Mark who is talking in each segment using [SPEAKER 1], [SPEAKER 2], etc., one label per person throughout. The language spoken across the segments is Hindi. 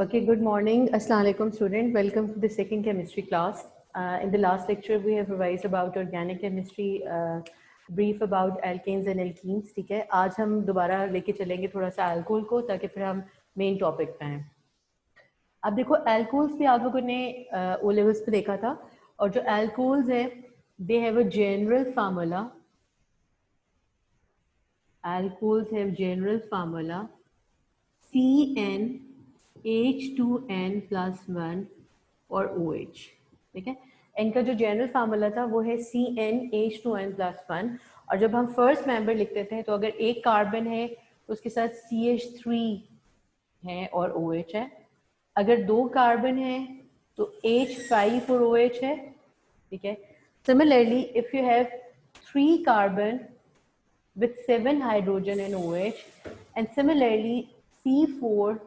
[SPEAKER 1] Okay, good morning. Assalamu alaikum student. Welcome to the second chemistry class. In the last lecture, we have revised about organic chemistry, brief about alkanes and alkenes. ठीक है, आज हम दोबारा लेके चलेंगे थोड़ा सा alcohol को ताकि फिर हम main topic पे आएं. अब देखो alcohols भी आप लोगों ने O levels पे देखा था और जो alcohols है, they have a general formula. Alcohols have general formula CN H2N plus 1 और OH. ठीक है, इनका जो जनरल फार्मूला था वो है CnH2n plus 1 और जब हम फर्स्ट मेंबर लिखते थे तो अगर एक कार्बन है तो उसके साथ CH3 है और OH है, अगर दो कार्बन है तो H5 और OH है. ठीक है, similarly if you have 3 carbon with 7 hydrogen and OH and similarly C4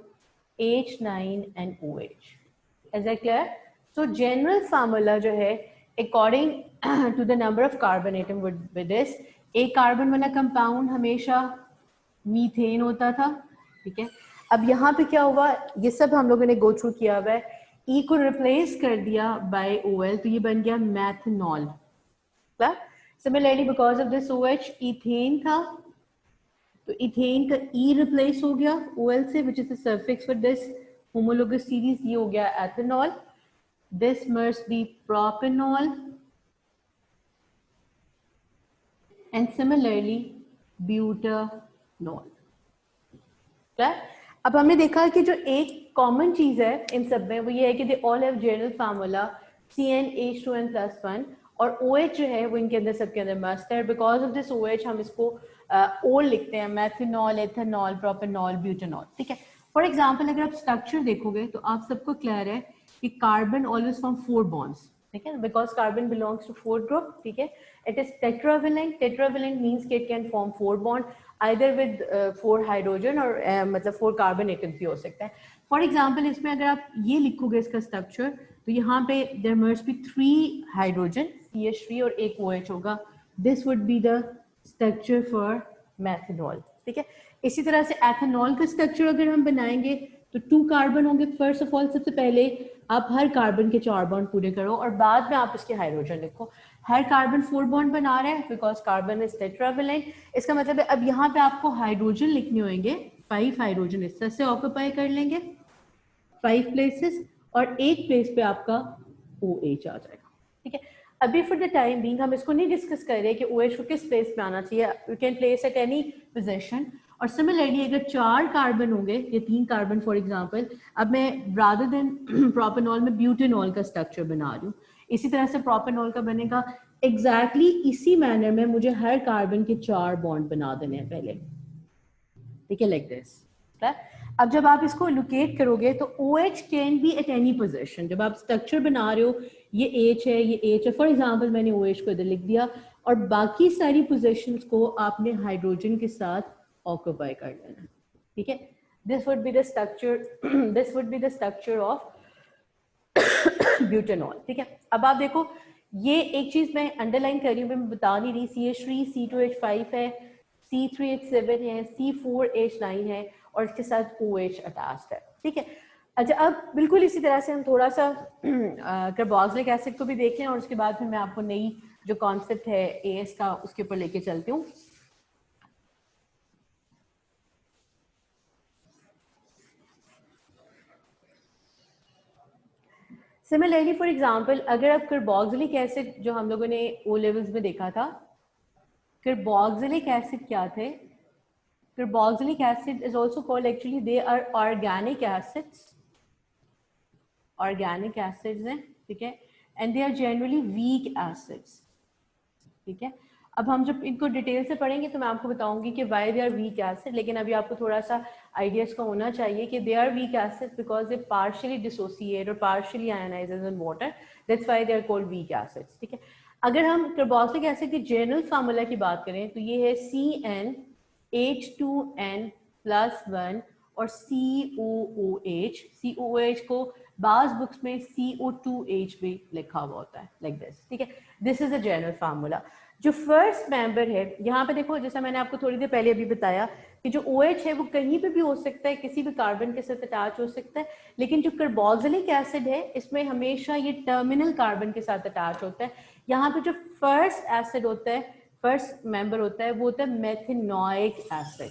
[SPEAKER 1] H9 and OH. Is that clear? So general formula जो है according to the number of carbon atom would be this. एक कार्बन वाला कंपाउंड हमेशा मीथेन होता था. ठीक है, अब यहाँ पे क्या हुआ, ये सब हम लोगों ने गो थ्रू किया हुआ है. E को रिप्लेस कर दिया बाय OL तो ये बन गया methanol. Similarly, because of this OH ethane था तो इथेन का E रिप्लेस हो गया OL से, which is the suffix for this homologous series. ये हो गया ethanol. This must be propanol and similarly butanol. Right? अब हमने देखा कि जो एक कॉमन चीज है इन सब में वो ये है कि they all have general formula CnH2n plus 1 और OH जो है वो इनके अंदर सबके अंदर मस्ट है. बिकॉज ऑफ दिस OH हम इसको ओल लिखते हैं, मैथनॉल, एथेनॉल, प्रोपेनॉल, ब्यूटेनॉल. ठीक है, फॉर एग्जांपल अगर आप स्ट्रक्चर देखोगे तो आप सबको क्लियर है कि कार्बन ऑलवेज फॉर्म 4 बॉन्ड्स. ठीक है, because carbon belongs to 4 group. ठीक है, it is tetravalent. Tetravalent means कि it can form 4 bond either with 4 hydrogen और मतलब 4 कार्बन एटम्स भी हो सकता है. फॉर एग्जांपल इसमें अगर आप ये लिखोगे इसका स्ट्रक्चर तो यहाँ पे there must B 3 hydrogen CH3 और एक OH होगा. This would be the structure for methanol. ठीक है, इसी तरह से एथेनॉल का स्ट्रक्चर अगर हम बनाएंगे तो 2 कार्बन होंगे. फर्स्ट ऑफ ऑल सबसे पहले आप हर कार्बन के 4 बॉन्ड पूरे करो और बाद में आप इसके हाइड्रोजन लिखो. हर कार्बन 4 बॉन्ड बना रहे हैं बिकॉज कार्बन इज टेट्रावेलेंट. इसका मतलब है अब यहाँ पे आपको हाइड्रोजन लिखने होंगे. 5 हाइड्रोजन इस तरह से ऑक्यूपाई कर लेंगे 5 प्लेसेस और एक प्लेस पे आपका OH आ जाएगा. ठीक है, अभी फॉर द टाइम बीइंग हम इसको नहीं डिस्कस कर रहे कि OH को किस प्लेस पे आना चाहिए. You can place at any position. और सिमिलरली अगर 4 कार्बन होंगे या 3 कार्बन फॉर एग्जांपल, अब मैं रादर देन प्रोपेनॉल में ब्यूटेनॉल का स्ट्रक्चर बना रही हूँ. इसी तरह से प्रोपेनॉल का बनेगा एग्जैक्टली इसी मैनर में. मुझे हर कार्बन के 4 बॉन्ड बना देने हैं पहले. ठीक है, लाइक दिस. अब जब आप इसको लोकेट करोगे तो OH can be at any position. जब आप स्ट्रक्चर बना रहे हो ये H है, ये H है, फॉर एग्जांपल मैंने OH को इधर लिख दिया और बाकी सारी पोजीशंस को आपने हाइड्रोजन के साथ ऑक्यूपाई कर लेना. ठीक है, this would be the structure, this would be the structure of butanol. ठीक है, अब आप देखो ये एक चीज मैं अंडरलाइन कर रही हूँ, मैं बता नहीं रही. CH3 C2H5 है, C3H7 है, C4H9 है और इसके साथ OH अटैच्ड है. ठीक है, अच्छा अब बिल्कुल इसी तरह से हम थोड़ा सा कार्बोक्सिलिक एसिड को भी देख लें और उसके बाद फिर मैं आपको नई जो कॉन्सेप्ट है AS का उसके ऊपर लेके चलती हूँ. सिमिलरली फॉर एग्जांपल अगर आप कार्बोक्सिलिक एसिड जो हम लोगों ने O लेवल्स में देखा था, कार्बोक्सिलिक एसिड क्या थे? Carboxylic acid is also called, actually they are organic acids. Organic acids हैं, ठीक है, and they are generally weak acids. ठीक है, अब हम जब इनको डिटेल से पढ़ेंगे तो मैं आपको बताऊंगी कि why they are weak acid. लेकिन अभी आपको थोड़ा सा आइडियाज का होना चाहिए कि they are weak acids because they partially dissociate or partially ionizes in water. That's why they are called weak acids. ठीक है, अगर हम कार्बोक्सिलिक एसिड की जनरल फार्मूला की बात करें तो ये है CnH2n plus 1 और COOH. COOH को बाज बुक्स में CO2H भी लिखा हुआ होता है, लाइक दिस. ठीक है, this is a general formula. जो फर्स्ट मेंबर है, यहाँ पे देखो जैसा मैंने आपको थोड़ी देर पहले अभी बताया कि जो OH है वो कहीं पे भी हो सकता है, किसी भी कार्बन के साथ अटैच हो सकता है, लेकिन जो कार्बोक्सिलिक एसिड है इसमें हमेशा ये टर्मिनल कार्बन के साथ अटैच होता है। यहाँ पे जो फर्स्ट एसिड होता है, फर्स्ट मेंबर होता है, वो होता है मेथेनोइक एसिड,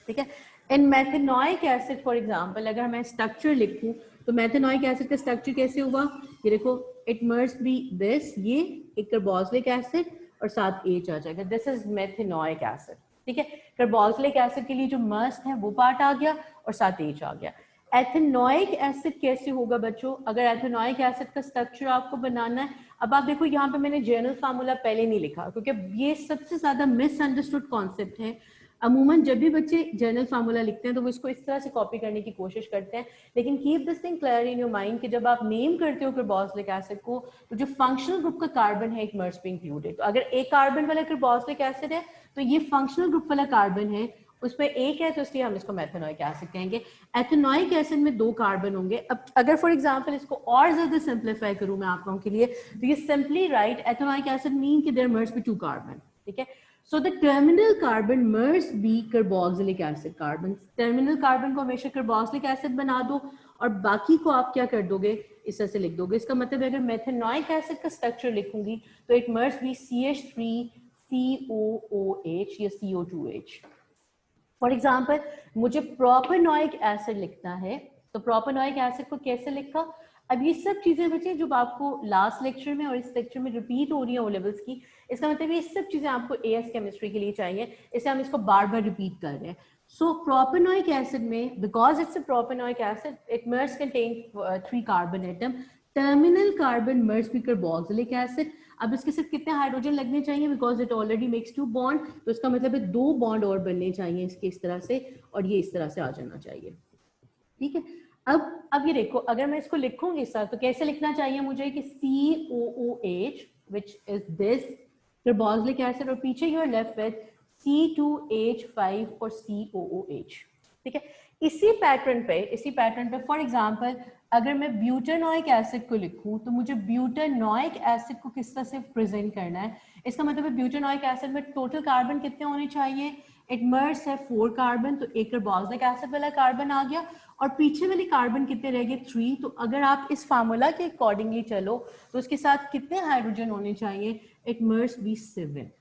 [SPEAKER 1] ठीक है। इन मेथेनोइक एसिड फॉर एग्जांपल अगर मैं स्ट्रक्चर लिखूं तो मेथेनोइक एसिड का स्ट्रक्चर कैसे होगा, ये देखो, इट मस्ट बी दिस, ये एक कार्बोक्सिलिक एसिड और साथ H आ जाएगा, दिस इज मेथेनोइक एसिड, ठीक है। कार्बोक्सिलिक एसिड के लिए जो मस्ट है वो पार्ट आ गया और साथ H आ गया। एथेनोइक एसिड कैसे होगा बच्चों, अगर एथेनोइक एसिड का स्ट्रक्चर आपको बनाना है, अब आप देखो यहाँ पे मैंने जनरल फार्मूला पहले नहीं लिखा क्योंकि ये सबसे ज्यादा मिसअंडरस्टूड कॉन्सेप्ट है। अमूमन जब भी बच्चे जनरल फार्मूला लिखते हैं तो वो इसको इस तरह से कॉपी करने की कोशिश करते हैं, लेकिन keep this thing clear in your mind कि जब आप नेम करते हो कार्बोक्सिलिक एसिड को तो जो फंक्शनल ग्रुप का कार्बन है इट मस्ट बी इंक्लूडेड। तो अगर एक कार्बन वाला कार्बोक्सिलिक एसिड है तो ये फंक्शनल ग्रुप वाला कार्बन है, उसमें एक है तो इसलिए हम इसको मेथेनोइक एसिड कहेंगे। एथेनोइक एसिड में 2 कार्बन होंगे। अब अगर फॉर एग्जांपल इसको और ज्यादा सिंप्लीफाई करूं मैं आप लोगों के लिए तो ये simply write ethanoic acid mean कि देयर मस्ट बी 2 कार्बन, ठीक है। So the terminal carbon must be carboxylic acid carbon. Terminal carbon को हमेशा carboxylic acid बना दो और बाकी को आप क्या कर दोगे, इस तरह से लिख दोगे। इसका मतलब अगर मेथेनोइक एसिड का स्ट्रक्चर लिखूंगी तो it must be CH3COOH या CO2H। फॉर एग्जाम्पल मुझे प्रोपेनोइक एसिड लिखना है तो प्रोपेनोइक एसिड को कैसे लिखा, अब ये सब चीजें बचे जो आपको लास्ट लेक्चर में और इस लेक्चर में रिपीट हो रही है ओ लेवल्स की, इसका मतलब ये सब चीजें आपको एएस केमिस्ट्री के लिए चाहिए, इसलिए हम इसको बार बार रिपीट कर रहे हैं। सो प्रोपेनोइक एसिड में because it's a propanoic acid it must contain 3 carbon atom, terminal carbon must be carboxylic acid. अब इसके साथ कितने हाइड्रोजन लगने चाहिए, because it already makes 2 bond, तो इसका मतलब है 2 बॉन्ड और बनने चाहिए इसके इस तरह से, और ये इस तरह से आ जाना चाहिए, ठीक है। अब ये देखो अगर मैं इसको लिखूंगी सर तो कैसे लिखना चाहिए मुझे कि COOH which is this carboxylic acid और पीछे you are left with C2H5 और COOH, ठीक है। इसी पैटर्न पे फॉर एग्जांपल अगर मैं ब्यूटेनोइक एसिड को लिखूं तो मुझे ब्यूटेनोइक एसिड को किस तरह से प्रेजेंट करना है, इसका मतलब है ब्यूटेनोइक एसिड में टोटल कार्बन कितने होने चाहिए, इट मस्ट है 4 कार्बन, तो एक कार्बोक्सिलिक एसिड वाला कार्बन आ गया और पीछे वाले कार्बन कितने रह गए 3। तो अगर आप इस फार्मूला के अकॉर्डिंगली चलो तो उसके साथ कितने हाइड्रोजन होने चाहिए, इट मस्ट बी 7,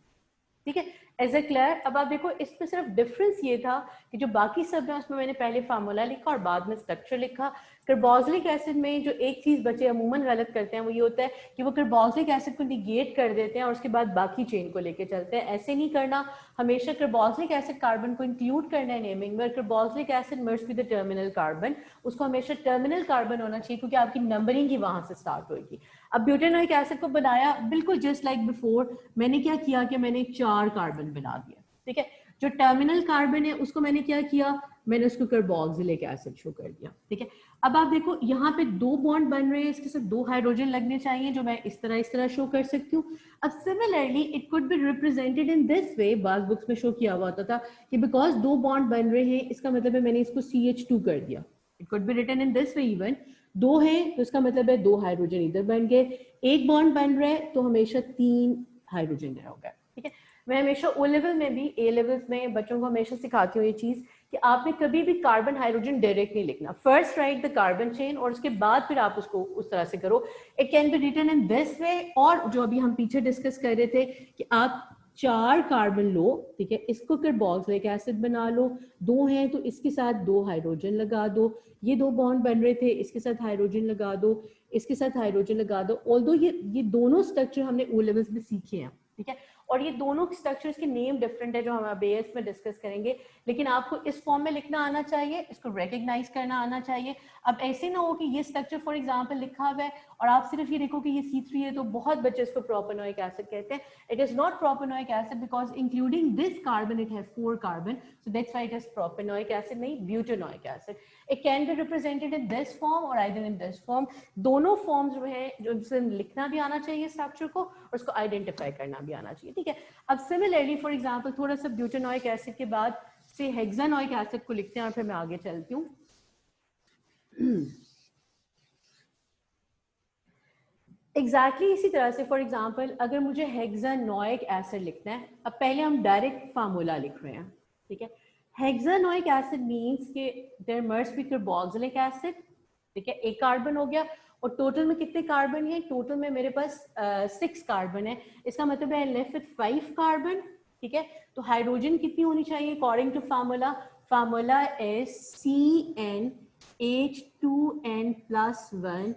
[SPEAKER 1] ठीक है। As a clear. अब आप देखो इसमें सिर्फ डिफरेंस ये था कि जो बाकी सब है उसमें मैंने पहले फार्मूला लिखा और बाद में स्ट्रक्चर लिखा। कार्बोक्सिलिक एसिड में जो एक चीज बच्चे अमूमन गलत करते हैं वो ये होता है कि वो कार्बोक्सिलिक एसिड को निगेट कर देते हैं और उसके बाद बाकी चेन को लेके चलते हैं, ऐसे नहीं करना, हमेशा कार्बोक्सिलिक एसिड कार्बन को इंक्लूड करना है नेमिंग में। Carboxylic acid must be the terminal carbon, उसको हमेशा टर्मिनल कार्बन होना चाहिए क्योंकि आपकी नंबरिंग ही वहां से स्टार्ट होगी। अब ब्यूटेनोइक एसिड को बनाया बिल्कुल जस्ट लाइक बिफोर, मैंने क्या किया कि मैंने 4 कार्बन बना दिया, ठीक है। जो टर्मिनल कार्बन है उसको मैंने क्या किया, मैंने उसको कार्बोक्सिलिक एसिड शो कर दिया, ठीक है। अब आप देखो यहाँ पे 2 बॉन्ड बन रहे हैं, इसके साथ 2 हाइड्रोजन लगने चाहिए जो मैं इस तरह शो कर सकती हूँ। अब similarly it could B represented in this वे, बाज बुक्स में शो किया हुआ होता था कि बिकॉज 2 बॉन्ड बन रहे हैं इसका मतलब है मैंने इसको CH2 कर दिया, it could be written in this way even. 2 है तो इसका मतलब है 2 हाइड्रोजन इधर बन गए, एक बॉन्ड बन रहा है तो हमेशा 3 हाइड्रोजन इधर होगा, ठीक है। मैं हमेशा ओ लेवल में भी ए लेवल्स में बच्चों को हमेशा सिखाती हूँ ये चीज कि आपने कभी भी कार्बन हाइड्रोजन डायरेक्ट नहीं लिखना, first right the carbon chain और उसके बाद फिर आप उसको उस तरह से करो। It can be written in this way, और जो अभी हम पीछे डिस्कस कर रहे थे कि आप 4 कार्बन लो, ठीक है, इसको कार्बोक्सिलिक एसिड बना लो, 2 हैं तो इसके साथ 2 हाइड्रोजन लगा दो, ये 2 बॉन्ड बन रहे थे इसके साथ हाइड्रोजन लगा दो, इसके साथ हाइड्रोजन लगा दो। ऑल्दो ये दोनों स्ट्रक्चर हमने ओ लेवल्स में सीखे हैं, ठीक है, और ये दोनों स्ट्रक्चर्स के नेम डिफरेंट है जो हम अब एएस में डिस्कस करेंगे, लेकिन आपको इस फॉर्म में लिखना आना चाहिए, इसको रिकॉग्नाइज करना आना चाहिए। अब ऐसे ना हो कि ये स्ट्रक्चर फॉर एग्जांपल लिखा हुआ है और आप सिर्फ ये देखो कि ये C3 है तो बहुत बच्चे इसको प्रोपेनोइक एसिड कहते हैं। It is not propanoic acid because including this carbon it have 4 carbon, so that's why it is propanoic acid, नहीं butanoic acid. It can be represented in this form और आइदर इन दिस फॉर्म, दोनों फॉर्म्स जो है जो इनसे लिखना भी आना चाहिए स्ट्रक्चर को और उसको आइडेंटिफाई करना भी आना चाहिए, ठीक है। अब सिमिलरली फॉर एग्जांपल थोड़ा सा ब्यूटेनोइक एसिड के बाद से हेक्सानोइक एसिड को लिखते हैं और फिर मैं आगे चलती हूँ। एग्जैक्टली इसी तरह से फॉर एग्जांपल अगर मुझे हेक्सानोइक एसिड लिखना है, अब पहले हम डायरेक्ट फार्मूला लिख रहे हैं, ठीक है। हेक्सानोइक एसिड मींस कि there must be carboxylic acid, ठीक है, एक कार्बन हो गया, और टोटल में कितने कार्बन है, टोटल में मेरे पास 6 कार्बन है, इसका मतलब है लेफ्ट विद 5 कार्बन, ठीक है। तो हाइड्रोजन कितनी होनी चाहिए according to formula, formula is CnH2n+1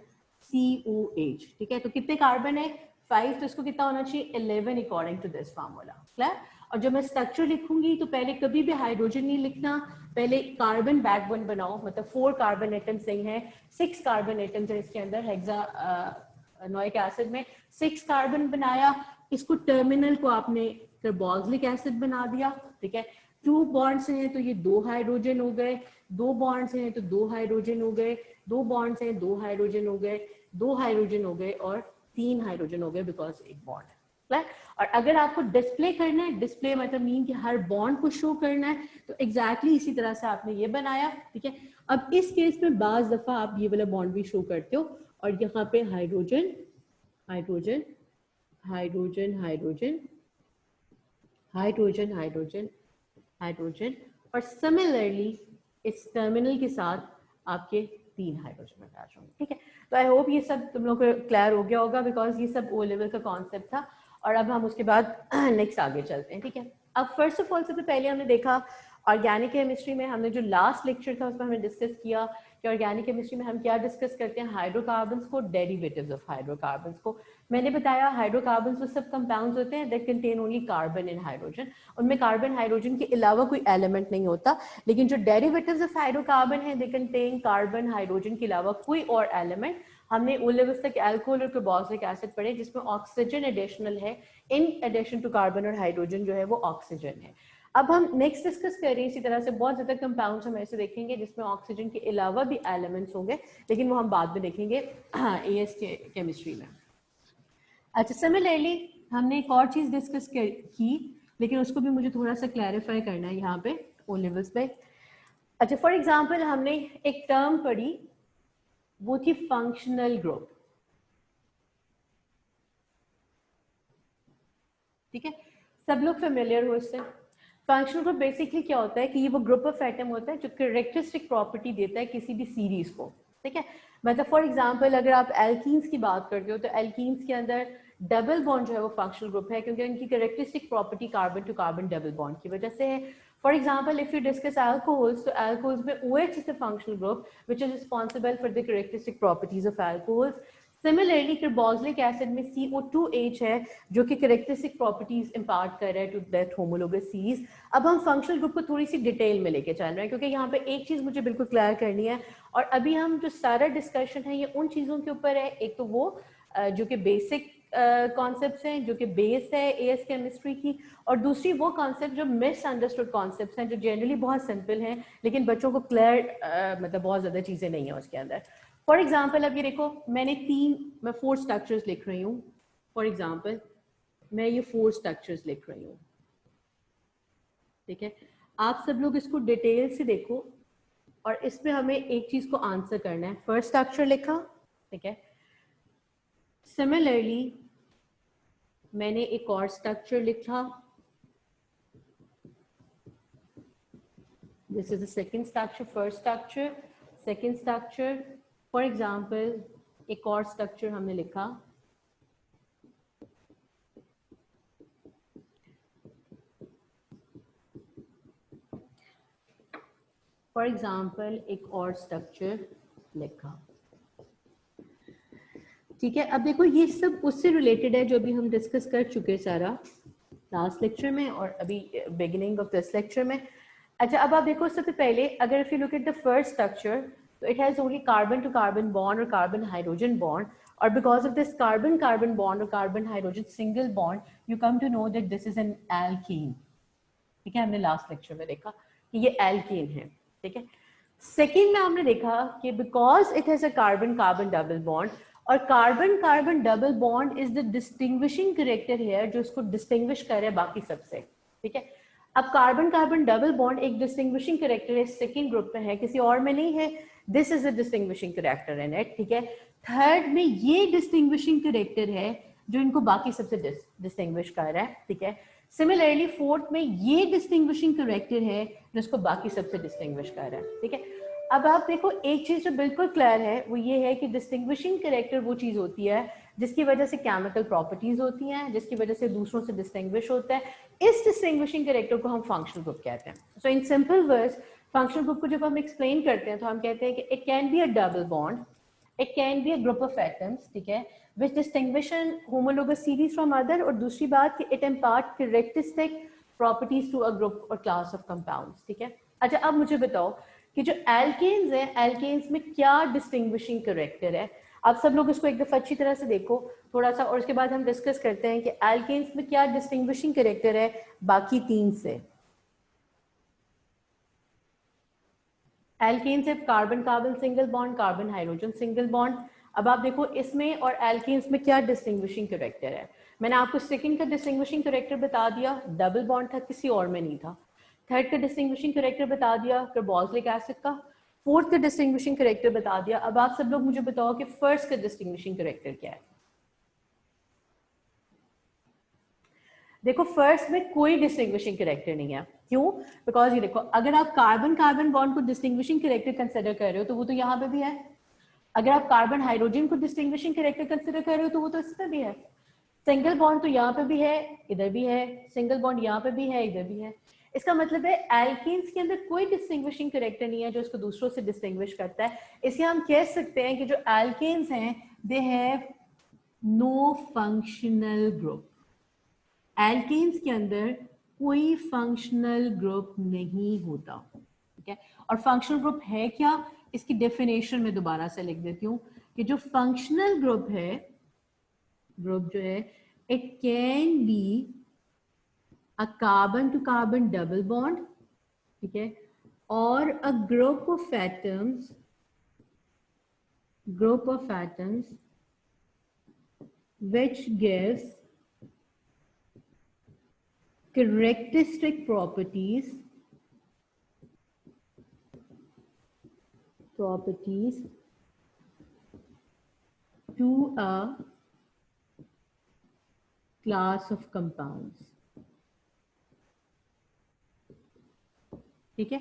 [SPEAKER 1] COH, ठीक है। तो कितने कार्बन है 5, तो इसको कितना होना चाहिए 11 according to this formula, clear. और जब मैं स्ट्रक्चर लिखूंगी तो पहले कभी भी हाइड्रोजन नहीं लिखना, पहले कार्बन बैकबोन बनाओ, मतलब 4 कार्बन एटम्स नहीं है, 6 कार्बन एटम्स है इसके अंदर, हेक्सानोइक एसिड में 6 कार्बन बनाया, इसको टर्मिनल को आपने कार्बोक्सिलिक एसिड बना दिया, ठीक है। 2 बॉन्ड्स हैं तो ये 2 हाइड्रोजन हो गए, 2 बॉन्ड्स हैं तो 2 हाइड्रोजन हो गए, 2 बॉन्ड्स हैं 2 हाइड्रोजन हो गए, 2 हाइड्रोजन हो गए और 3 हाइड्रोजन हो गए बिकॉज एक बॉन्ड है, क्लियर। और अगर आपको डिस्प्ले करना है, डिस्प्ले मतलब मीन कि हर बॉन्ड को शो करना है, तो एग्जैक्टली इसी तरह से आपने ये बनाया, ठीक है। अब इस केस में बाज दफा आप ये वाला बॉन्ड भी शो करते हो, और यहाँ पे hydrogen hydrogen hydrogen hydrogen hydrogen hydrogen hydrogen, और सिमिलरली इस टर्मिनल के साथ आपके 3 हाइड्रोजन अटैच होंगे, ठीक है। तो आई होप ये सब तुम लोग को क्लियर हो गया होगा, बिकॉज ये सब ओ लेवल का कॉन्सेप्ट था। और अब हम उसके बाद नेक्स्ट आगे चलते हैं, ठीक है। अब फर्स्ट ऑफ ऑल सबसे पहले हमने देखा ऑर्गेनिक केमिस्ट्री में, हमने जो लास्ट लेक्चर था उसमें हमने डिस्कस किया कि ऑर्गेनिक केमिस्ट्री में हम क्या डिस्कस करते हैं, हाइड्रोकार्बन्स को, डेरिवेटिव्स ऑफ हाइड्रोकार्बन्स को। मैंने बताया हाइड्रोकार्बन्स वो सब कंपाउंड्स होते हैं that contain only carbon and hydrogen, उनमें कार्बन हाइड्रोजन के अलावा कोई एलिमेंट नहीं होता। लेकिन जो डेरिवेटिव्स ऑफ हाइड्रोकार्बन है दे कंटेन कार्बन हाइड्रोजन के अलावा कोई और एलिमेंट। हमने ओ लेवल्स तक अल्कोहल और कार्बोक्सिलिक एसिड पढ़े जिसमें ऑक्सीजन एडिशनल है, इन एडिशन टू कार्बन और हाइड्रोजन जो है वो ऑक्सीजन है। अब हम नेक्स्ट डिस्कस कर रहे हैं इसी तरह से बहुत ज्यादा कंपाउंड्स हम ऐसे देखेंगे जिसमें ऑक्सीजन के अलावा भी एलिमेंट्स होंगे, लेकिन वो हम बाद में देखेंगे एएस केमिस्ट्री में। अच्छा, सिमिलरली हमने एक और चीज डिस्कस की, लेकिन उसको भी मुझे थोड़ा सा क्लैरिफाई करना है यहाँ पे ओ लेवल्स पे। अच्छा, फॉर एग्जांपल हमने एक टर्म पढ़ी, वो थी फंक्शनल ग्रुप, ठीक है, सब लोग फेमिलियर हो इससे। फंक्शनल ग्रुप बेसिकली क्या होता है कि ये वो ग्रुप ऑफ एटम होता है जो कैरेक्टरिस्टिक प्रॉपर्टी देता है किसी भी सीरीज को, ठीक है। मतलब फॉर एग्जांपल अगर आप एल्कीन्स की बात करते हो तो एल्कीन्स के अंदर डबल बॉन्ड जो है वो फंक्शनल ग्रुप है, क्योंकि उनकी characteristic property carbon to carbon double bond की वजह से है। For example if you discuss alcohols, तो एल्कोहल्स में OH is the functional group which is responsible for the characteristic properties of alcohols. Similarly carboxylic acid में CO2H है जो कि कैरेक्टरिस्टिक प्रॉपर्टीज इंपार्ट कर रहा है टू दैट होमोलोगस सीरीज। अब हम फंक्शनल ग्रुप को थोड़ी सी डिटेल में लेके चल रहे हैं, क्योंकि यहाँ पे एक चीज मुझे बिल्कुल क्लियर करनी है, और अभी हम जो सारा डिस्कशन है ये उन चीजों के ऊपर है, एक तो वो जो कि बेसिक कॉन्सेप्ट्स हैं जो कि बेस है एएस केमिस्ट्री की, और दूसरी वो कॉन्सेप्ट जो मिसअंडरस्टूड कॉन्सेप्ट्स हैं जो जनरली बहुत सिंपल हैं लेकिन बच्चों को क्लियर मतलब बहुत ज्यादा चीजें नहीं है उसके अंदर। फॉर एग्जाम्पल अब ये देखो, मैं 4 स्ट्रक्चर्स लिख रही हूँ, फॉर एग्जाम्पल मैं ये 4 स्ट्रक्चर्स लिख रही हूँ, ठीक है। आप सब लोग इसको डिटेल से देखो और इसमें हमें एक चीज को आंसर करना है। फर्स्ट स्ट्रक्चर लिखा, ठीक है। सिमिलरली मैंने एक और स्ट्रक्चर लिखा, this is the second structure, first structure, second structure. For example एक और स्ट्रक्चर हमने लिखा, फॉर एग्जाम्पल एक और स्ट्रक्चर लिखा, ठीक है। अब देखो ये सब उससे रिलेटेड है जो अभी हम डिस्कस कर चुके सारा लास्ट लेक्चर में और अभी बिगिनिंग ऑफ दिस लेक्चर में। अच्छा, अब आप देखो सबसे पहले अगर if you look at the first structure, तो it has only carbon to carbon bond और कार्बन हाइड्रोजन बॉन्ड, और because of this carbon carbon bond और carbon hydrogen single bond you come to know that this is an alkene, ठीक है। हमने लास्ट लेक्चर में देखा कि ये एल्कीन है, ठीक है। सेकेंड में हमने देखा कि because it has a carbon carbon double bond, और carbon carbon double bond is the distinguishing character है जो इसको डिस्टिंग्विश करे बाकी सबसे, ठीक है। अब कार्बन कार्बन डबल बॉन्ड एक डिस्टिंग्विशिंग कैरेक्टर है, सेकेंड ग्रुप में है, किसी और में नहीं है, this is a distinguishing character in it, ठीक है। थर्ड में ये डिस्टिंग्विशिंग कैरेक्टर है जो इनको बाकी सबसे डिस्टिंग्विश कर रहा है, ठीक है। सिमिलरली फोर्थ में ये डिस्टिंग्विशिंग कैरेक्टर है जो इसको बाकी सबसे डिस्टिंग्विश कर रहा है, ठीक है। अब आप देखो एक चीज जो बिल्कुल क्लियर है वो ये है कि डिस्टिंग्विशिंग कैरेक्टर वो चीज होती है जिसकी वजह से केमिकल प्रॉपर्टीज होती हैं, जिसकी वजह से दूसरों से डिस्टिंग्विश होता है। इस डिस्टिंग्विशिंग कैरेक्टर को हम फंक्शनल ग्रुप कहते हैं। So in simple words functional group को जब हम एक्सप्लेन करते हैं तो हम कहते हैं कि it can be a double bond, it can be a group of atoms, ठीक है, which distinguish an homologous series from other, और दूसरी बात कि it impart characteristic properties to a group or class of compounds, ठीक है। अच्छा अब मुझे बताओ कि जो alkanes है, alkanes में क्या distinguishing character है। आप सब लोग इसको एक दफा अच्छी तरह से देखो थोड़ा सा, और उसके बाद हम डिस्कस करते हैं कि alkanes में क्या distinguishing character है बाकी तीन से। एल्केन सिर्फ carbon carbon single bond, carbon hydrogen single bond. अब आप देखो इसमें और एल्केन्स में क्या डिस्टिंग्विशिंग कैरेक्टर है। मैंने आपको सेकंड का डिस्टिंग्विशिंग कैरेक्टर बता दिया, डबल बॉन्ड था, किसी और में नहीं था। थर्ड का डिस्टिंग्विशिंग कैरेक्टर बता दिया, कार्बोक्सिलिक एसिड का। फोर्थ का डिस्टिंग्विशिंग कैरेक्टर बता दिया। अब आप सब लोग मुझे बताओ कि फर्स्ट का डिस्टिंग्विशिंग कैरेक्टर क्या है। देखो फर्स्ट में कोई डिस्टिंग्विशिंग कैरेक्टर नहीं है। क्यों? बिकॉज ये देखो अगर आप कार्बन कार्बन बॉन्ड को डिस्टिंग्विशिंग कैरेक्टर कंसिडर कर रहे हो तो वो तो यहाँ पे भी है। अगर आप कार्बन हाइड्रोजन को डिस्टिंग्विशिंग कैरेक्टर कंसिडर कर रहे हो तो वो तो इसमें भी है। सिंगल बॉन्ड तो यहाँ पे भी है, इधर भी है, सिंगल बॉन्ड यहाँ पे भी है, इधर भी है। इसका मतलब है एल्केन्स के अंदर कोई डिस्टिंग्विशिंग कैरेक्टर नहीं है जो इसको दूसरों से डिस्टिंग्विश करता है। इसलिए हम कह सकते हैं कि जो एल्केन्स हैं they have no functional group. Alkanes के अंदर कोई फंक्शनल ग्रुप नहीं होता, ठीक है। और फंक्शनल ग्रुप है क्या, इसकी डेफिनेशन में दोबारा से लिख देती हूँ कि जो फंक्शनल ग्रुप है, ग्रुप जो है, it can be a carbon to carbon double bond, ठीक है, और a group of atoms, which gives characteristic properties to a class of compounds, ठीक है।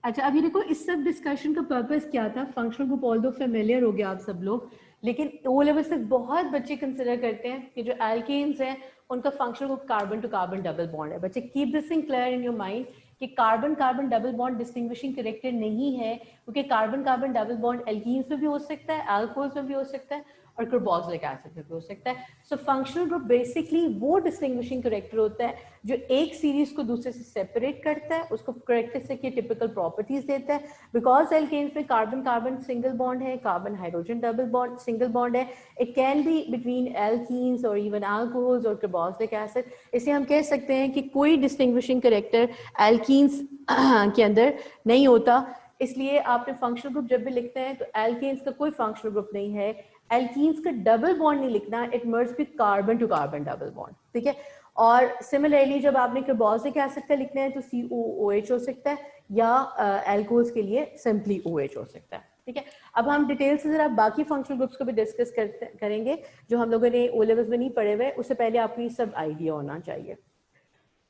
[SPEAKER 1] अच्छा अभी देखो इस सब डिस्कशन का पर्पस क्या था। फंक्शनल ग्रुप ऑल दो फेमिलियर हो गया आप सब लोग, लेकिन ओ लेवल से बहुत बच्चे कंसिडर करते हैं कि जो एल्केन्स हैं उनका functional group carbon to carbon double bond है। बच्चे keep this thing clear in your mind कि carbon carbon double bond distinguishing character नहीं है, क्योंकि carbon carbon double bond alkenes में भी हो सकता है, अल्कोहल्स में भी हो सकता है, और कार्बोक्सिलिक एसिड में भी हो सकता है। सो फंक्शनल ग्रुप बेसिकली वो डिस्टिंग्विशिंग कैरेक्टर होता है जो एक सीरीज को दूसरे से सेपरेट करता है, उसको कैरेक्टरिस्टिक की टिपिकल प्रॉपर्टीज देता है। बिकॉज एल्केन्स में कार्बन कार्बन सिंगल बॉन्ड है, carbon hydrogen double bond single bond है, it can be between alkenes और इवन अल्कोहल्स और कार्बोक्सिलिक एसिड। इसलिए हम कह सकते हैं कि कोई डिस्टिंग्विशिंग कैरेक्टर एल्कीन्स के अंदर नहीं होता। इसलिए आपने फंक्शनल ग्रुप जब भी लिखते हैं तो एल्केन्स का कोई फंक्शनल ग्रुप नहीं है। एल्कीन्स का डबल बॉन्ड नहीं लिखना, it merge with carbon to carbon double bond, ठीक है। और सिमिलरली जब आपने कार्बोक्सिलिक एसिड का लिखना है तो COOH हो सकता है, या एल्कोहल्स के लिए सिंपली OH हो सकता है, ठीक है। अब हम डिटेल से जरा बाकी फंक्शनल ग्रुप्स को भी डिस्कस करेंगे जो हम लोगों ने ओ लेवल्स में नहीं पढ़े हुए। उससे पहले आपको ये सब आइडिया होना चाहिए।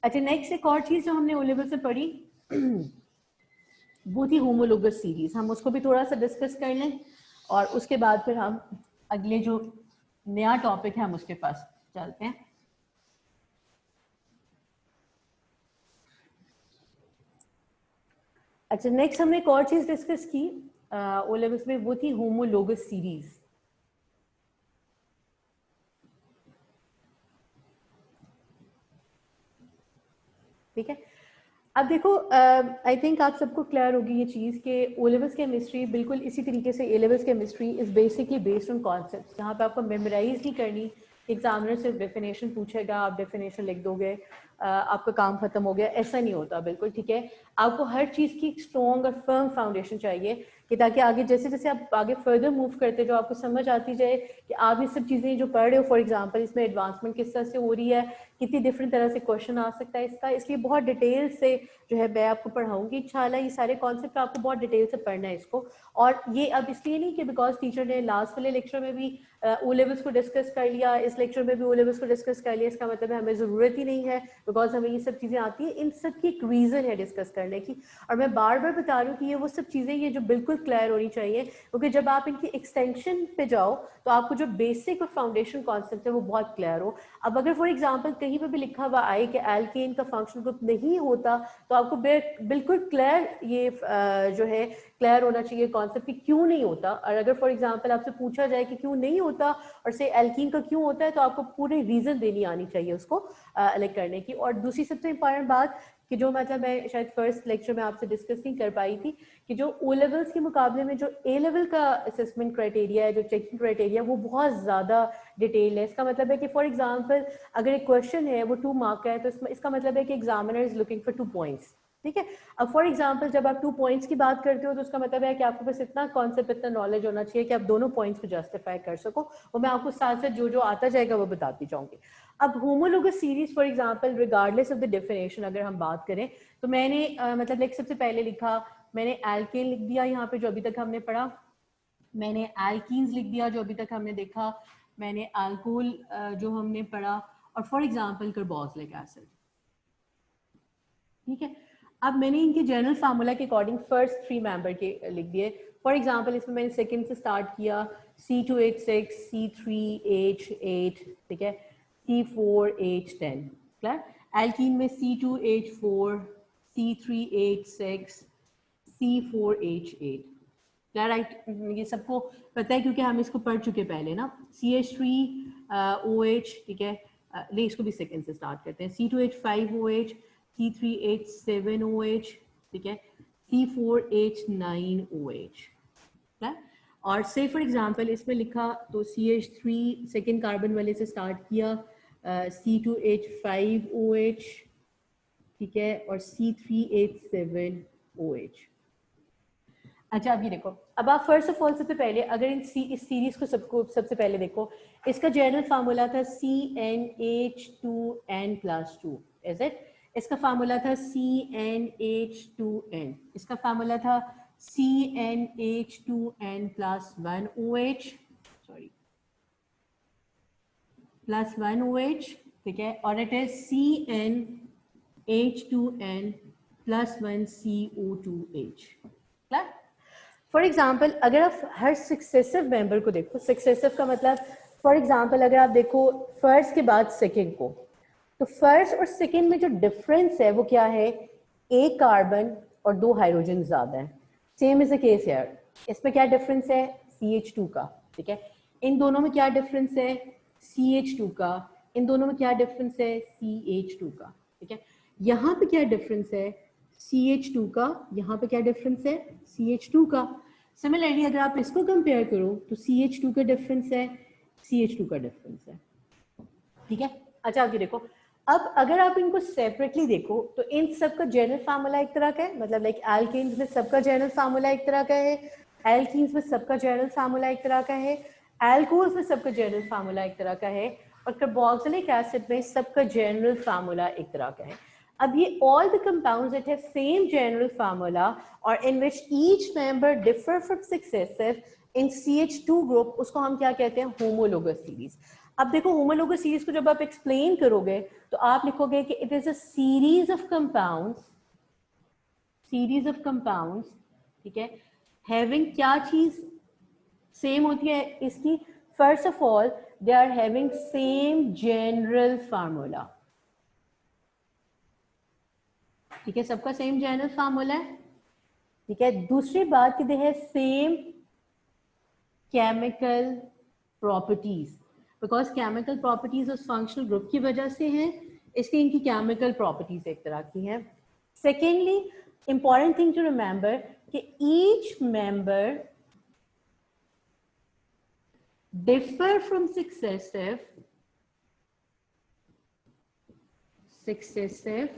[SPEAKER 1] अच्छा नेक्स्ट एक और चीज जो हमने ओ लेवल से पढ़ी वो थी होमोलोगस सीरीज। हम उसको भी थोड़ा सा डिस्कस कर लें और उसके बाद फिर हम अगले जो नया टॉपिक है हम उसके पास चलते हैं। अच्छा नेक्स्ट हमने एक और चीज डिस्कस की ओ लेवल्स में, वो थी होमोलोगस सीरीज, ठीक है। अब देखो आई थिंक आप सबको क्लियर होगी ये चीज़ कि ओ लेवल्स केमिस्ट्री बिल्कुल इसी तरीके से A levels chemistry is basically based on concepts, जहाँ पे आपको मेमोराइज नहीं करनी। एग्जामिनर सिर्फ डेफिनेशन पूछेगा, आप डेफिनेशन लिख दोगे, आपका काम खत्म हो गया, ऐसा नहीं होता बिल्कुल, ठीक है। आपको हर चीज़ की स्ट्रॉन्ग और फर्म फाउंडेशन चाहिए कि ताकि आगे जैसे जैसे आप आगे फर्दर मूव करते जो आपको समझ आती जाए कि आप ये सब चीज़ें जो पढ़ रहे हो, फॉर एग्जांपल इसमें एडवांसमेंट किस तरह से हो रही है, कितनी डिफरेंट तरह से क्वेश्चन आ सकता है इसका, इसलिए बहुत डिटेल से जो है मैं आपको पढ़ाऊंगी इंशाल्लाह। ये सारे कॉन्सेप्ट आपको बहुत डिटेल से पढ़ना है इसको। और ये अब इसलिए नहीं कि बिकॉज टीचर ने लास्ट वाले लेक्चर में भी ओ लेवल्स को डिस्कस कर लिया, इस लेक्चर में भी ओ लेवल्स को डिस्कस कर लिया, इसका मतलब है हमें ज़रूरत ही नहीं है बिकॉज हमें ये सब चीज़ें आती हैं। इन सब की एक रीज़न है डिस्कस करने की, और मैं बार बार बता रही हूँ कि ये वो सब चीज़ें ये जो बिल्कुल क्लियर होनी चाहिए, क्योंकि जब आप इनकी एक्सटेंशन पे जाओ तो आपको जो बेसिक और फाउंडेशन कॉन्सेप्ट है वो बहुत क्लियर हो। अब अगर फॉर एग्जाम्पल कहीं पर भी लिखा हुआ आए कि एल्केन का फंक्शनल ग्रुप नहीं होता, तो आपको बिल्कुल क्लियर ये जो है क्लियर होना चाहिए कॉन्सेप्ट कि क्यों नहीं होता। और अगर फॉर एग्जांपल आपसे पूछा जाए कि क्यों नहीं होता और से एल्कीन का क्यों होता है, तो आपको पूरे रीजन देनी आनी चाहिए उसको अलग करने की। और दूसरी सबसे इंपॉर्टेंट बात कि जो मतलब मैं शायद फर्स्ट लेक्चर में आपसे डिस्कस नहीं कर पाई थी, कि जो ओ लेवल्स के मुकाबले में जो ए लेवल का असेसमेंट क्राइटेरिया है, जो चेकिंग क्राइटेरिया, वो बहुत ज़्यादा डिटेल है। इसका मतलब है कि फॉर एग्जांपल अगर एक क्वेश्चन है वो 2 मार्क का है, तो इसका मतलब है कि examiner is looking for 2 points, ठीक है। अब फॉर एग्जांपल जब आप 2 पॉइंट्स की बात करते हो तो उसका मतलब है कि आपको बस इतना कॉन्सेप्ट, इतना नॉलेज होना चाहिए कि आप दोनों पॉइंट्स को जस्टिफाई कर सको। और मैं आपको साथ साथ जो जो आता जाएगा वो बताती जाऊंगी। अब homologous series for example regardless of the definition अगर हम बात करें, तो मैंने मतलब लाइक सबसे पहले लिखा, मैंने एल्केन लिख दिया यहाँ पे जो अभी तक हमने पढ़ा, मैंने एल्कीन्स लिख दिया जो अभी तक हमने देखा, मैंने अल्कोहल जो हमने पढ़ा, और फॉर एग्जांपल कार्बोक्सिलिक एसिड, ठीक है। अब मैंने इनके जनरल फार्मूला के अकॉर्डिंग फर्स्ट 3 मेंबर के लिख दिए। फॉर एग्जांपल इसमें मैंने सेकंड से स्टार्ट किया, C2H6 C3H8, ठीक है, C4H10, क्लियर। एल्कीन में C2H4 C3H6 C4H8, clear, right. ये सबको पता है क्योंकि हम इसको पढ़ चुके पहले ना। CH3OH, ठीक है, ले इसको भी सेकंड से स्टार्ट करते हैं। C2H5OH C3H7OH, ठीक है, C4H9OH, और से फॉर एग्जांपल इसमें लिखा तो CH3 सेकेंड कार्बन वाले से स्टार्ट किया, C2H5OH, ठीक है, और C3H7OH। अच्छा अब ये देखो, अब आप फर्स्ट ऑफ ऑल सबसे पहले अगर इस सीरीज को सबसे पहले देखो, इसका जनरल फार्मूला था CnH2n+2, इज इट। इसका फार्मूला था CnH2n, इसका फार्मूला था CnH2n+1OH, सॉरी +1OH, ठीक है, और it is CnH2n+1CO2H, clear. For example अगर आप हर सक्सेसिव मेंबर को देखो, सक्सेसिव का मतलब फॉर एग्जाम्पल अगर आप देखो फर्स्ट के बाद सेकेंड को, तो फर्स्ट और सेकेंड में जो डिफरेंस है वो क्या है, एक कार्बन और 2 हाइड्रोजन ज्यादा है। सेम इज द केस यार, इसमें क्या डिफरेंस है, CH2 का, ठीक है। इन दोनों में क्या डिफरेंस है, CH2 का। इन दोनों में क्या डिफरेंस है, CH2 का, ठीक है। यहाँ पे क्या डिफरेंस है, CH2 का। यहाँ पे क्या डिफरेंस है, CH2 का। सिमिलरली अगर आप इसको कंपेयर करो तो CH2 का डिफरेंस है, CH2 का डिफरेंस है, ठीक है। अच्छा आगे देखो, अब अगर आप इनको सेपरेटली देखो तो इन सब का जनरल फार्मूला एक तरह का है, मतलब लाइक एल्केन्स में सबका जनरल फार्मूला एक तरह का है, एल्कीन्स में सबका जनरल फार्मूला एक तरह का है, एल्कोहल्स में सबका जनरल फार्मूला एक तरह का है, और कार्बोक्सिलिक एसिड में सबका जनरल फार्मूला एक तरह का है। अब ये all the compounds that have same general formula or in which each member differ from successive in CH2 group, उसको हम क्या कहते हैं, homologous series। अब देखो homologous series को जब आप explain करोगे तो आप लिखोगे कि it is a series of compounds, ठीक है, having क्या चीज सेम होती है इसकी, first of all they are having same general formula, ठीक है, सबका सेम जनरल फार्मूला है, ठीक है। दूसरी बात कि they have same chemical properties, because chemical properties उस फंक्शनल ग्रुप की वजह से हैं, इसलिए इनकी केमिकल प्रॉपर्टीज एक तरह की हैं। Secondly important thing to remember कि each member differ from successive successive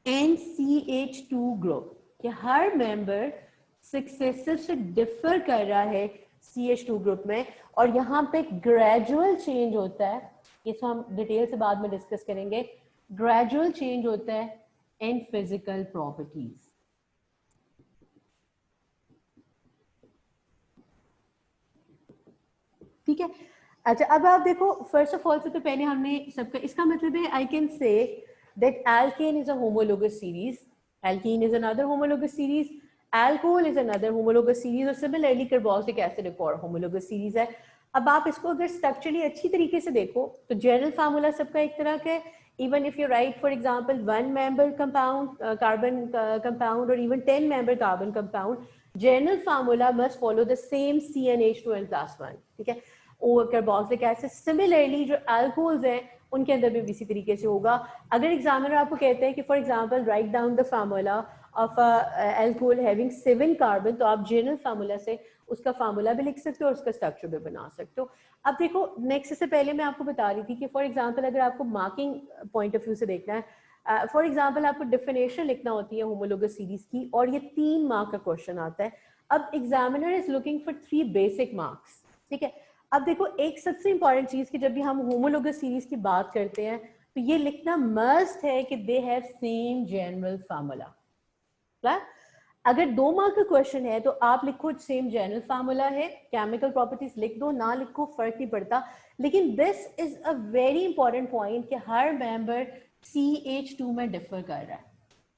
[SPEAKER 1] NCH2 group, कि हर मेंबर सक्सेसिव से डिफर कर रहा है CH2 ग्रुप में, और यहाँ पे ग्रेजुअल चेंज होता है, इसको हम डिटेल से बाद में डिस्कस करेंगे, ग्रेजुअल चेंज होता है इन फिजिकल प्रॉपर्टीज। ठीक है, अच्छा अब आप देखो, फर्स्ट ऑफ ऑल से तो पहले हमने सबका, इसका मतलब है I can say that alkane is a homologous series, alkene is another homologous series, alcohol is another homologous series, और सिमिलरली कार्बोक्सिलिक एसिड एक और होमोलोगस सीरीज है। अब आप इसको अगर स्ट्रक्चरली अच्छी तरीके से देखो तो जनरल फार्मूला सबका एक तरह का है, even if you write for example one member compound carbon compound or even 10 member carbon compound, general formula must follow the same CnH2n plus 1, ठीक है। और कार्बोक्सिलिक एसिड सिमिलरली जो अल्कोहल्स हैं उनके अंदर भी इसी तरीके से होगा। अगर एग्जामिनर आपको कहते हैं कि for example write down the formula of alcohol having 7 carbon, तो आप जनरल फार्मूला से उसका फार्मूला भी लिख सकते हो और उसका स्ट्रक्चर भी बना सकते हो। अब देखो नेक्स्ट से पहले मैं आपको बता रही थी कि फॉर एग्जांपल अगर आपको मार्किंग पॉइंट ऑफ व्यू से देखना है, फॉर एग्जांपल आपको डेफिनेशन लिखना होती है होमोलोगस सीरीज की, और ये 3 मार्क का क्वेश्चन आता है। अब examiner is looking for 3 basic marks, ठीक है। अब देखो एक सबसे इंपॉर्टेंट चीज कि जब भी हम होमोलोगस सीरीज की बात करते हैं तो ये लिखना मस्ट है कि they have same general formula. अगर 2 मार्क का क्वेश्चन है तो आप लिखो सेम जनरल फार्मूला है, केमिकल प्रॉपर्टीज लिख दो, ना लिखो फर्क नहीं पड़ता। लेकिन this is a very important point कि हर मेंबर CH2 में डिफर कर रहा है,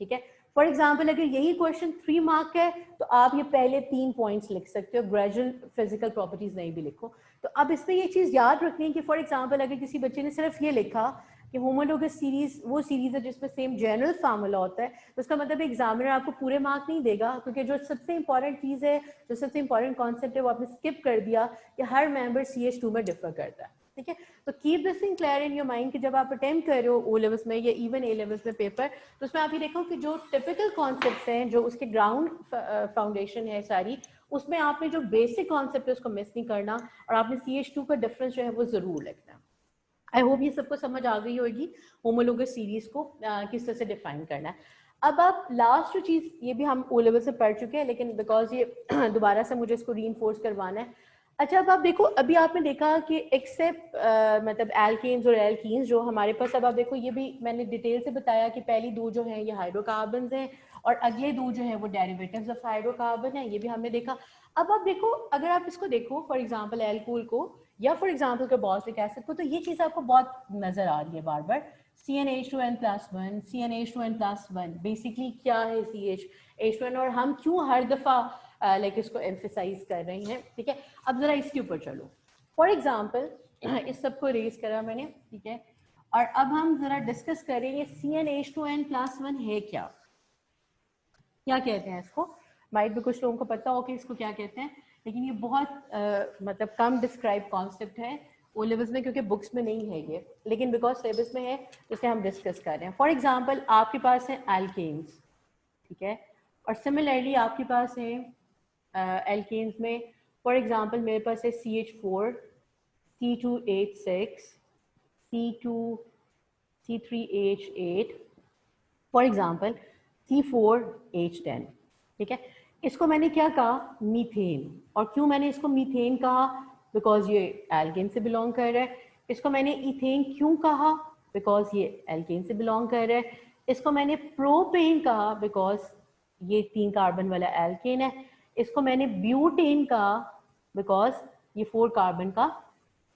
[SPEAKER 1] ठीक है। फॉर एग्जाम्पल अगर यही क्वेश्चन 3 मार्क है तो आप ये पहले 3 पॉइंट्स लिख सकते हो, ग्रेजुअल फिजिकल प्रॉपर्टीज नहीं भी लिखो। तो अब इसमें ये चीज याद रखनी है कि फॉर एग्जाम्पल अगर किसी बच्चे ने सिर्फ ये लिखा कि होमोलोगस सीरीज वो सीरीज है जिसमें सेम जनरल फार्मूला होता है, तो उसका मतलब एग्जामिनर आपको पूरे मार्क नहीं देगा, क्योंकि जो सबसे इंपॉर्टेंट चीज है, जो सबसे इंपॉर्टेंट कॉन्सेप्ट है वो आपने स्किप कर दिया कि हर मेंबर CH2 में डिफर करता है, ठीक है। तो keep this thing clear in your mind कि जब आप अटेम्प्ट कर रहे हो ओ लेवल्स में या इवन ए लेवल्स में पेपर, तो उसमें आप ये देखो कि जो टिपिकल कॉन्सेप्ट्स हैं, जो उसके ग्राउंड फाउंडेशन है सारी, उसमें आपने जो बेसिक कॉन्सेप्ट है उसको मिस नहीं करना, और आपने CH2 का डिफरेंस जो है वो जरूर लिखना। आई होप ये सबको समझ आ गई होगी होमोलोगस सीरीज को किस तरह से डिफाइन करना है। अब आप लास्ट जो चीज, ये भी हम ओ लेवल से पढ़ चुके हैं लेकिन बिकॉज ये दोबारा से मुझे इसको रीइंफोर्स करवाना है। अच्छा अब आप देखो, अभी आपने देखा कि एक्सेप्ट मतलब एल्केन्स और एल्कीन्स जो हमारे पास, अब आप देखो ये भी मैंने डिटेल से बताया कि पहली 2 जो हैं ये हाइड्रोकार्बन्स हैं और अगले 2 जो है वो डेरिवेटिव्स ऑफ हाइड्रोकार्बन है, ये भी हमने देखा। अब आप देखो, अगर आप इसको देखो फॉर एग्जांपल एल्कोहल को या फॉर एग्जांपल कार्बोक्सिलिक एसिड को, तो ये चीज आपको बहुत नजर आ रही है बार बार, CnH2n+1 CnH2n+1, बेसिकली क्या है CH2n और हम क्यों हर दफा लाइक इसको एम्फेसाइज कर रहे हैं, ठीक है। अब जरा इसके ऊपर चलो, फॉर एग्जांपल इस सबको रेज करा मैंने, ठीक है, और अब हम जरा डिस्कस करेंगे CnH2n+1 है क्या, क्या कहते हैं इसको। माइट भी कुछ लोगों को पता हो कि इसको क्या कहते हैं, लेकिन ये बहुत मतलब कम डिस्क्राइब कॉन्सेप्ट है ओ लेवल्स में, क्योंकि बुक्स में नहीं है ये, लेकिन बिकॉज सिलेबस में है इसलिए हम डिस्कस कर रहे हैं। फॉर एग्जांपल आपके पास है एल्केन्स, ठीक है, और सिमिलरली आपके पास है एल्केन्स में, फॉर एग्जांपल मेरे पास है CH4 C2H6 C2 C3H8 for example C4H10, ठीक है। इसको मैंने क्या कहा, मीथेन, और क्यों मैंने इसको मीथेन कहा, बिकॉज ये एल्केन से बिलोंग कर रहा है। इसको मैंने इथेन क्यों कहा, बिकॉज ये एल्केन से बिलोंग कर रहा है। इसको मैंने प्रोपेन कहा बिकॉज ये 3 कार्बन वाला एल्केन है। इसको मैंने ब्यूटेन कहा बिकॉज ये 4 कार्बन का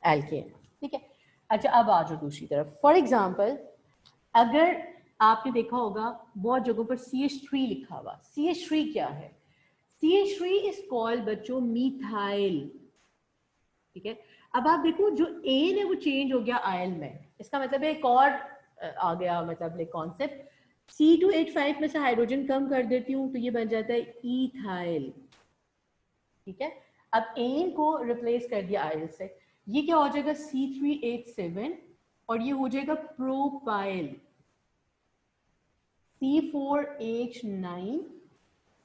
[SPEAKER 1] एल्केन, ठीक है। अच्छा अब आ जाओ दूसरी तरफ, फॉर एग्जाम्पल अगर आपने देखा होगा बहुत जगहों पर CH3 लिखा हुआ, CH3 क्या है, CH3 इज कॉल्ड बच्चों मीथाइल, ठीक है। अब आप देखो जो एन है वो चेंज हो गया आयल में, इसका मतलब एक और आ गया मतलब एक कॉन्सेप्ट, C2H5 में से हाइड्रोजन कम कर देती हूँ तो ये बन जाता है इथाइल, ठीक है। अब एन को रिप्लेस कर दिया आयल से, ये क्या हो जाएगा C3H7 और ये हो जाएगा प्रोपाइल C4H9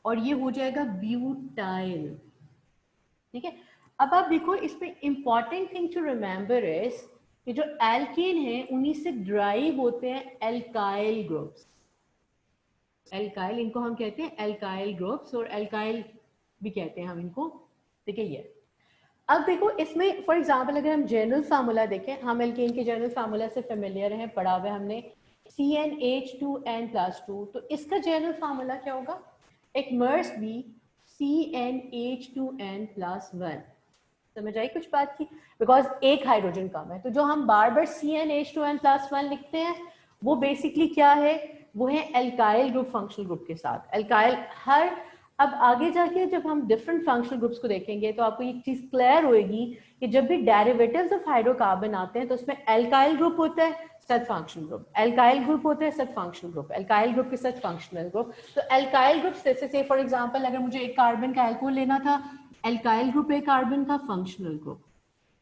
[SPEAKER 1] और ये हो जाएगा ब्यूटाइल, ठीक है। अब आप देखो इसमें important thing to remember is ये जो एल्केन है उन्हीं से ड्राइव होते हैं एल्काइल ग्रुप्स। एल्काइल, इनको हम कहते हैं एल्काइल ग्रुप्स, और एल्काइल भी कहते हैं हम इनको। ठीक है, ये अब देखो इसमें फॉर एग्जांपल अगर हम जनरल फार्मूला देखें, हम एल्केन के जनरल फार्मूला से फेमिलियर हैं, पढ़ा हुआ हमने CnH2n+2, तो इसका जनरल फार्मूला क्या होगा? It must be CnH2n+1। समझ आई कुछ बात की? बिकॉज एक हाइड्रोजन कम है, तो जो हम बार बार CnH2n+1 लिखते हैं वो बेसिकली क्या है? वो है एल्काइल ग्रुप फंक्शनल ग्रुप के साथ एल्काइल हर। अब आगे जाके जब हम डिफरेंट फंक्शनल ग्रुप्स को देखेंगे तो आपको एक चीज क्लियर होगी कि जब भी डेरिवेटिव्स ऑफ हाइड्रोकार्बन आते हैं तो उसमें एल्काइल ग्रुप होता है साथ फंक्शनल ग्रुप, एल्काइल ग्रुप होता है साथ फंक्शनल ग्रुप, एल्काइल ग्रुप के साथ फंक्शनल ग्रुप। तो एल्काइल ग्रुप जैसे से फॉर एग्जांपल अगर मुझे एक कार्बन का एल्कोहल लेना था, एल्काइल ग्रुप एक कार्बन का functional group,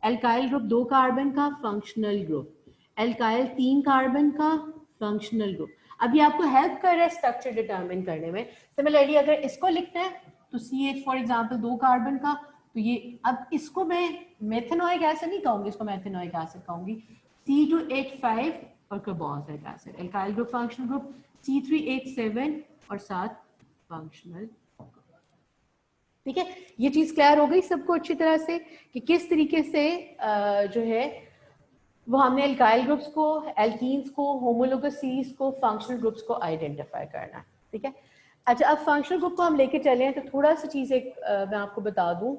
[SPEAKER 1] alkyl group 2 carbon का फंक्शनल ग्रुप, एल्काइल 3 कार्बन का फंक्शनल ग्रुप। अभी आपको हेल्प कर रहा है स्ट्रक्चर डिटरमिन करने में। सिमिलरली अगर इसको लिखना है तो CH फॉर एग्जांपल 2 कार्बन का, तो ये अब इसको मैं मेथेनोइक एसिड नहीं कहूंगी, इसको मेथेनोइक एसिड कहूंगी। C2H5 और carboxylic acid, alkyl group functional group C3H7 और 7 फंक्शनल। ठीक है, ये चीज क्लियर हो गई सबको अच्छी तरह से कि किस तरीके से जो है वो हमने एल्काइल ग्रुप्स को, एल्कीन्स को, होमोलोगस सीरीज को, फंक्शनल ग्रुप्स को आइडेंटिफाई करना है। ठीक है, अच्छा अब फंक्शनल ग्रुप को हम लेके चले तो थोड़ा सा चीज एक मैं आपको बता दूं।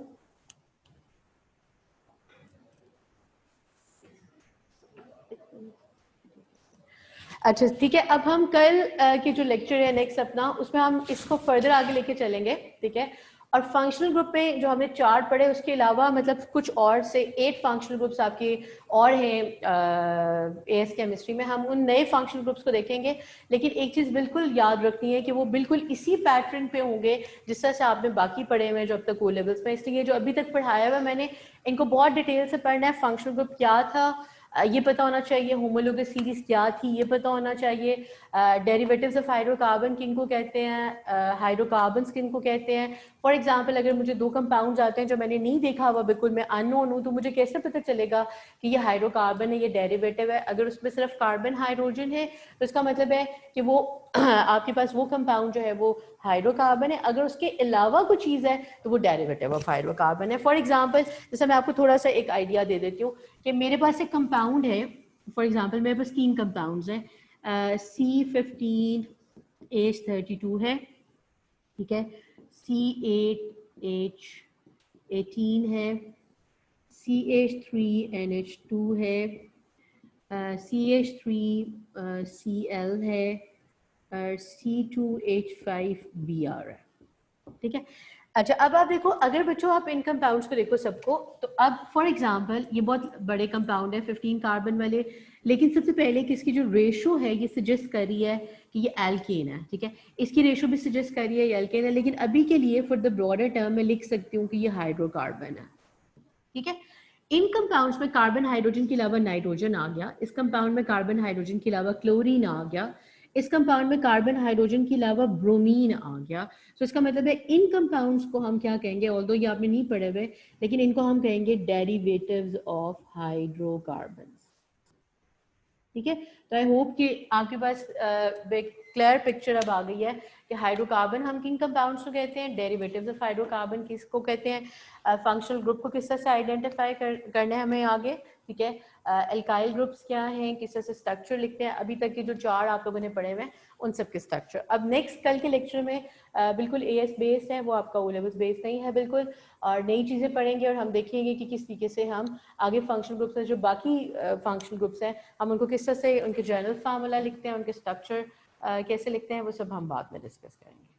[SPEAKER 1] अच्छा ठीक है, अब हम कल के जो लेक्चर है नेक्स्ट अपना, उसमें हम इसको फर्दर आगे लेके चलेंगे। ठीक है, और फंक्शनल ग्रुप में जो हमने 4 पढ़े उसके अलावा मतलब कुछ और से 8 फंक्शनल ग्रुप्स आपके और हैं एएस केमिस्ट्री में, हम उन नए फंक्शनल ग्रुप्स को देखेंगे। लेकिन एक चीज़ बिल्कुल याद रखनी है कि वो बिल्कुल इसी पैटर्न पे होंगे जिस तरह से आपने बाकी पढ़े हुए हैं जो अब तक ओ लेवल्स में। इसलिए जो अभी तक पढ़ाया हुआ मैंने इनको बहुत डिटेल से पढ़ना है। फंक्शनल ग्रुप क्या था ये पता होना चाहिए, होमोलोगस सीरीज क्या थी ये पता होना चाहिए, डेरिवेटिव्स ऑफ हाइड्रोकार्बन किनको कहते हैं, हाइड्रोकार्बन्स किनको कहते हैं। फॉर एग्जांपल अगर मुझे 2 कंपाउंड्स आते हैं जो मैंने नहीं देखा हुआ, बिल्कुल मैं अननोन हूँ, तो मुझे कैसे पता चलेगा कि ये हाइड्रोकार्बन है, ये डेरिवेटिव है? अगर उसमें सिर्फ कार्बन हाइड्रोजन है तो इसका मतलब है कि वो आपके पास वो कंपाउंड जो है वो हाइड्रोकार्बन है। अगर उसके अलावा कुछ चीज़ है तो वो डेरिवेटिव ऑफ हाइड्रोकार्बन है। फॉर एग्जांपल जैसे मैं आपको थोड़ा सा एक आइडिया दे देती हूँ कि मेरे पास एक कंपाउंड है, फॉर एग्जांपल मेरे पास 3 कंपाउंड्स हैं, C15H32 है, ठीक है, C8H18 है, CH3NH2 है, CH3Cl है, C2H5Br है। ठीक है, अच्छा अब आप देखो, अगर बच्चों आप इन कंपाउंड्स को देखो सबको, तो अब फॉर एग्जांपल ये बहुत बड़े कंपाउंड है 15 कार्बन वाले, लेकिन सबसे पहले कि इसकी जो रेशो है ये सजेस्ट कर रही है कि ये एल्केन है। ठीक है, इसकी रेशो भी सजेस्ट कर रही है ये एल्केन है, लेकिन अभी के लिए फॉर द ब्रॉडर टर्म में लिख सकती हूँ कि ये हाइड्रोकार्बन है। ठीक है, इन कंपाउंड्स में कार्बन हाइड्रोजन के अलावा नाइट्रोजन आ गया, इस कंपाउंड में कार्बन हाइड्रोजन के अलावा क्लोरीन आ गया, इस कंपाउंड में कार्बन हाइड्रोजन के अलावा ब्रोमीन आ गया। तो इसका मतलब है इन कंपाउंड्स को हम क्या कहेंगे, ऑल्दो ये आपने नहीं पढ़े हुए, लेकिन इनको हम कहेंगे डेरिवेटिव्स ऑफ हाइड्रोकार्बन। ठीक है, तो आई होप कि आपके पास क्लियर पिक्चर अब आ गई है कि हाइड्रोकार्बन हम किन कंपाउंड्स को कहते हैं, डेरिवेटिव्स ऑफ हाइड्रोकार्बन किसको कहते हैं, फंक्शनल ग्रुप को किस तरह से आइडेंटिफाई करना है हमें आगे। ठीक है, एल्काइल ग्रुप्स क्या हैं, किस तरह से स्ट्रक्चर लिखते हैं, अभी तक के जो 4 आप लोगों ने पढ़े हुए हैं उन सब के स्ट्रक्चर। अब नेक्स्ट कल के लेक्चर में बिल्कुल एएस बेस्ड है, वो आपका ओ लेवल्स बेस्ड नहीं है बिल्कुल, और नई चीज़ें पढ़ेंगे और हम देखेंगे कि किस तरीके से हम आगे फंक्शनल ग्रुप्स हैं, जो बाकी फंक्शनल ग्रुप्स हैं, हम उनको किस तरह से उनके जनरल फार्मूला लिखते हैं, उनके स्ट्रक्चर कैसे लिखते हैं, वो सब हम बाद में डिस्कस करेंगे।